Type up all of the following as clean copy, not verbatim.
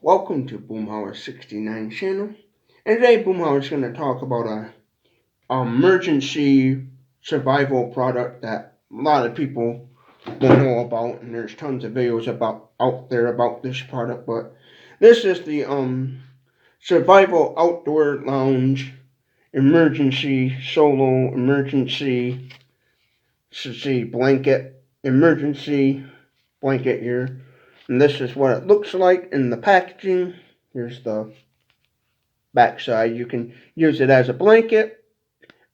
Welcome to Boomhauer 69 channel. And today Boomhauer is going to talk about a emergency survival product that a lot of people don't know about, and there's tons of videos out there about this product. But this is the survival outdoor lounge emergency solo emergency emergency blanket here. And this is what it looks like in the packaging. Here's the backside. You can use it as a blanket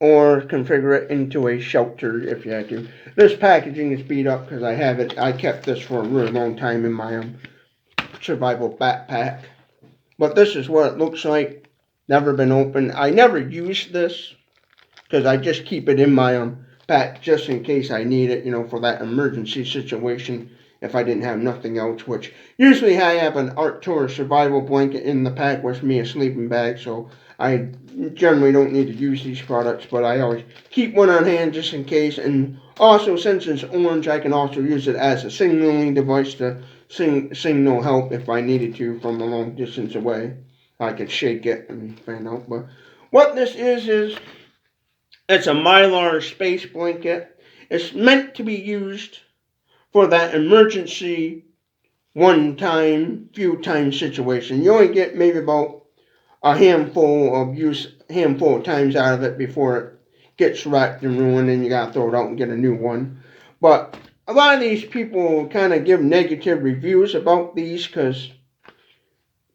or configure it into a shelter if you had to. This packaging is beat up because I kept this for a really long time in my survival backpack. But this is what it looks like. Never been opened. I never use this because I just keep it in my pack just in case I need it, for that emergency situation if I didn't have nothing else, which usually I have an Arcturus survival blanket in the pack with me, a sleeping bag, so I generally don't need to use these products, but I always keep one on hand just in case. And also, since it's orange, I can also use it as a signaling device to signal help if I needed to from a long distance away. I could shake it and find out. But what this is it's a Mylar space blanket. It's meant to be used for that emergency few time situation. You only get maybe about a handful of times out of it before it gets wrecked and ruined and you gotta throw it out and get a new one. But a lot of these people kind of give negative reviews about these because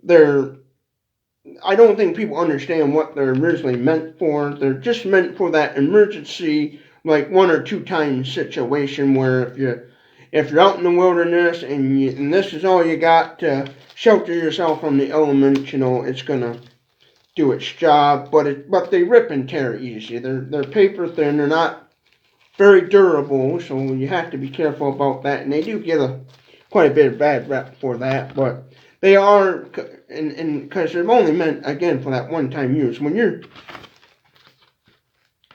I don't think people understand what they're originally meant for. They're just meant for that emergency, like 1 or 2 time situation where if you're out in the wilderness and this is all you got to shelter yourself from the elements, it's gonna do its job. But they rip and tear easy. They're paper thin. They're not very durable, so you have to be careful about that. And they do get quite a bit of bad rep for that, but they are, and because they're only meant again for that one-time use. When you're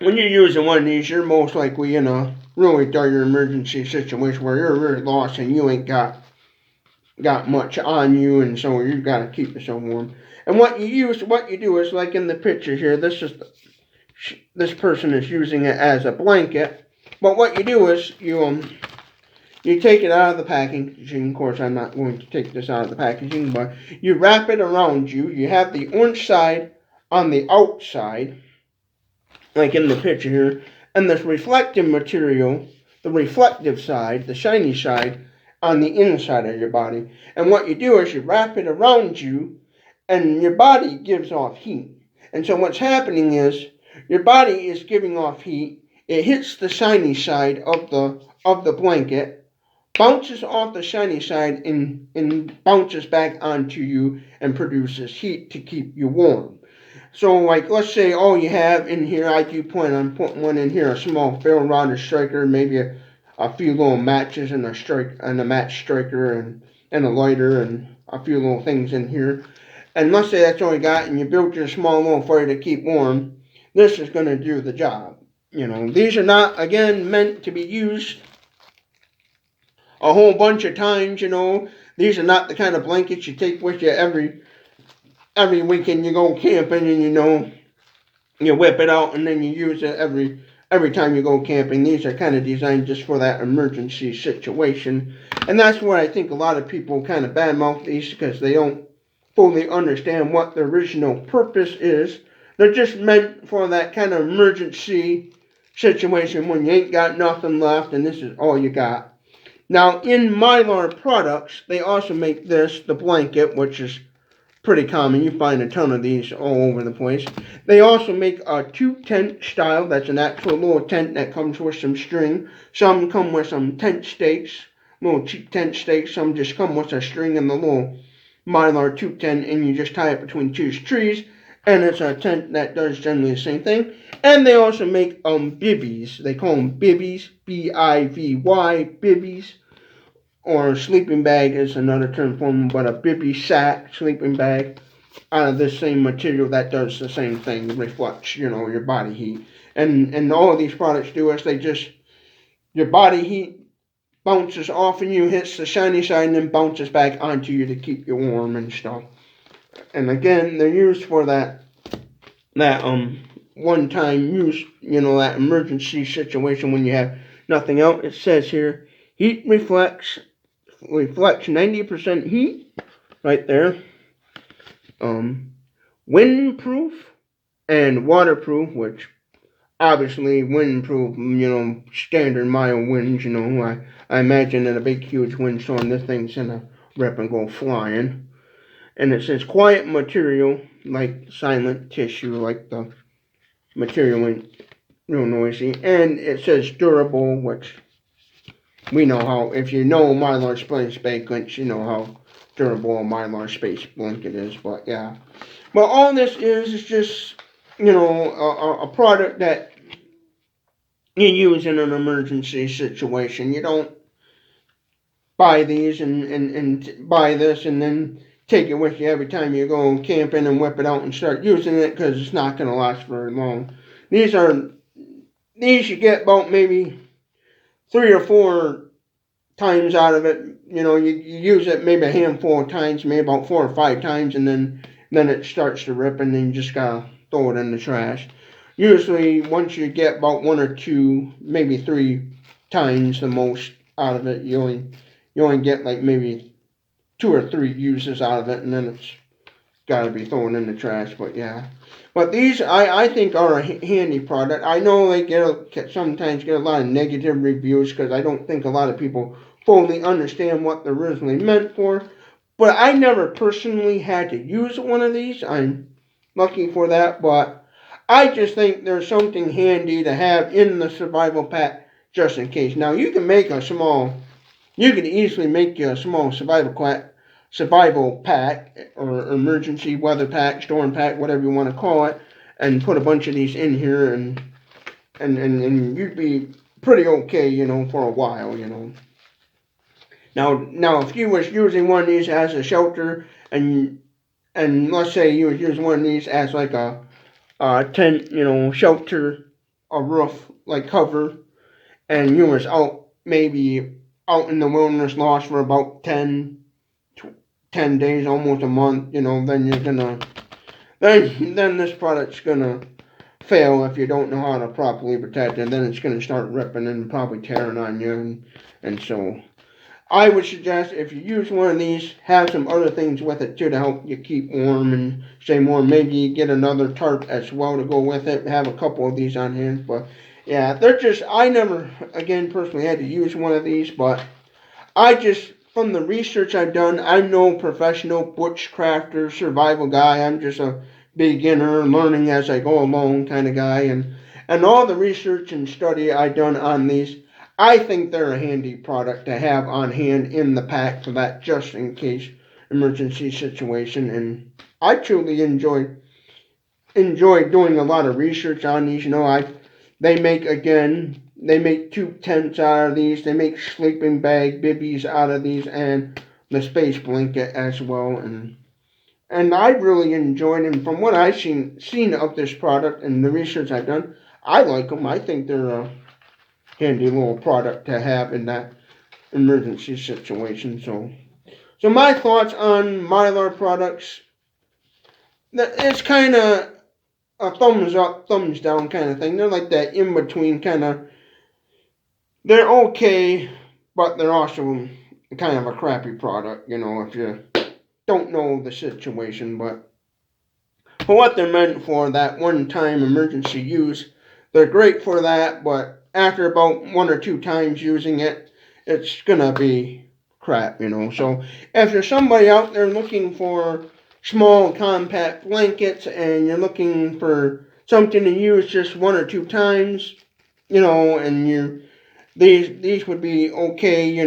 using one of these, you're most likely in a really dire emergency situation where you're really lost and you ain't got much on you, and so you've got to keep yourself warm. And what you do is like in the picture here. This person is using it as a blanket, but what you do is you take it out of the packaging. Of course, I'm not going to take this out of the packaging, but you wrap it around you. You have the orange side on the outside, like in the picture here, and this reflective material, the reflective side, the shiny side, on the inside of your body. And what you do is you wrap it around you, and your body gives off heat. And so what's happening is your body is giving off heat. It hits the shiny side of the blanket, bounces off the shiny side and bounces back onto you and produces heat to keep you warm. So, like, let's say all you have in here, I do plan on putting one in here, a small ferro rod or striker, maybe a few little matches and a match striker and a lighter and a few little things in here. And let's say that's all you got, and you build your small little fire to keep warm. This is going to do the job. These are not, again, meant to be used a whole bunch of times. These are not the kind of blankets you take with you every weekend you go camping and you whip it out and then you use it every time you go camping. These are kind of designed just for that emergency situation. And that's where I think a lot of people kind of badmouth these because they don't fully understand what the original purpose is. They're just meant for that kind of emergency situation when you ain't got nothing left and this is all you got. Now, in Mylar products, they also make this, the blanket, which is pretty common. You find a ton of these all over the place. They also make a 2-tent style. That's an actual little tent that comes with some string. Some come with some tent stakes, little cheap tent stakes. Some just come with a string and the little Mylar 2-tent, and you just tie it between two trees. And it's a tent that does generally the same thing. And they also make bivvies. They call them bivvies, B-I-V-Y, bivvies. Or sleeping bag is another term for them, but a bivvy sack sleeping bag out of this same material that does the same thing, reflects, your body heat. And all of these products do is your body heat bounces off of you, hits the shiny side, and then bounces back onto you to keep you warm and stuff. And again, they're used for that one-time use, that emergency situation when you have nothing else. It says here, heat reflects 90% heat, right there. Windproof and waterproof, which obviously windproof, standard mild winds, I imagine in a big huge windstorm this thing's gonna rip and go flying. And it says quiet material, like silent tissue, like the material ain't real noisy. And it says durable, which we know how, if you know Mylar space blanket, you know how durable a Mylar space blanket is. But yeah. But all this is just, a product that you use in an emergency situation. You don't buy these and buy this and then take it with you every time you go camping and whip it out and start using it, because it's not going to last very long. These you get about maybe 3 or 4 times out of it. You use it maybe a handful of times, maybe about 4 or 5 times, and then it starts to rip, and then you just gotta throw it in the trash. Usually, once you get about 1 or 2, maybe 3 times the most out of it, you only get like maybe 2 or 3 uses out of it, and then it's got to be thrown in the trash. But yeah, but these I think are a handy product. I know they sometimes get a lot of negative reviews because I don't think a lot of people fully understand what they're originally meant for. But I never personally had to use one of these. I'm lucky for that. But I just think there's something handy to have in the survival pack just in case. Now you can easily make a small survival pack or emergency weather pack, storm pack, whatever you want to call it, and put a bunch of these in here, and you'd be pretty okay, for a while, Now, if you was using one of these as a shelter, and let's say you was using one of these as like a tent, shelter, a roof, like cover, and you was maybe out in the wilderness lost for about 10 days, almost a month, then you're gonna, then this product's gonna fail if you don't know how to properly protect it. Then it's gonna start ripping and probably tearing on you, and so I would suggest if you use one of these, have some other things with it too to help you keep warm and stay warm. Maybe you get another tarp as well to go with it. Have a couple of these on hand, but yeah, I never, again, personally had to use one of these, but from the research I've done, I'm no professional bushcrafter, survival guy. I'm just a beginner, learning as I go along kind of guy. And all the research and study I've done on these, I think they're a handy product to have on hand in the pack for that just in case emergency situation. And I truly enjoy doing a lot of research on these. They make 2 tents out of these. They make sleeping bag bibbies out of these, and the space blanket as well. And I really enjoyed them. From what I've seen of this product and the research I've done, I like them. I think they're a handy little product to have in that emergency situation. So my thoughts on Mylar products, it's kind of a thumbs up, thumbs down kind of thing. They're like that in between kind of. They're okay, but they're also kind of a crappy product, if you don't know the situation. But for what they're meant for, that one-time emergency use, they're great for that. But after about 1 or 2 times using it, it's gonna be crap, So if there's somebody out there looking for small compact blankets and you're looking for something to use just 1 or 2 times, and these would be okay,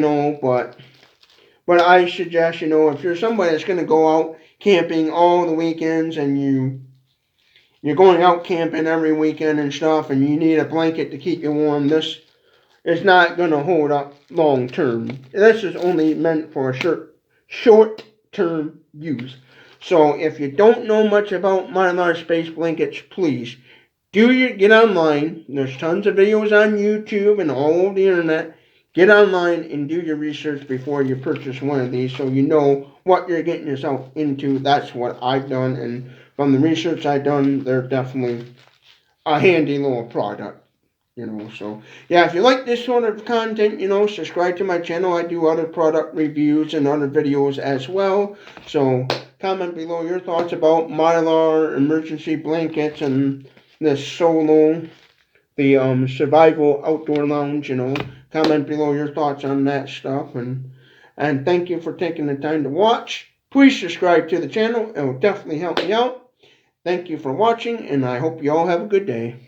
but I suggest, if you're somebody that's going to go out camping all the weekends and you're going out camping every weekend and stuff, and you need a blanket to keep you warm, this is not going to hold up long term. This is only meant for a short term use. So if you don't know much about Mylar space blankets, please get online. There's tons of videos on YouTube and all over the internet. get online and do your research before you purchase one of these, so you know what you're getting yourself into. That's what I've done, and from the research I've done, they're definitely a handy little product. So yeah, if you like this sort of content, subscribe to my channel. I do other product reviews and other videos as well. So comment below your thoughts about Mylar emergency blankets and this solo, the survival outdoor lounge. Comment below your thoughts on that stuff, and thank you for taking the time to watch. Please subscribe to the channel. It will definitely help me out. Thank you for watching, and I hope you all have a good day.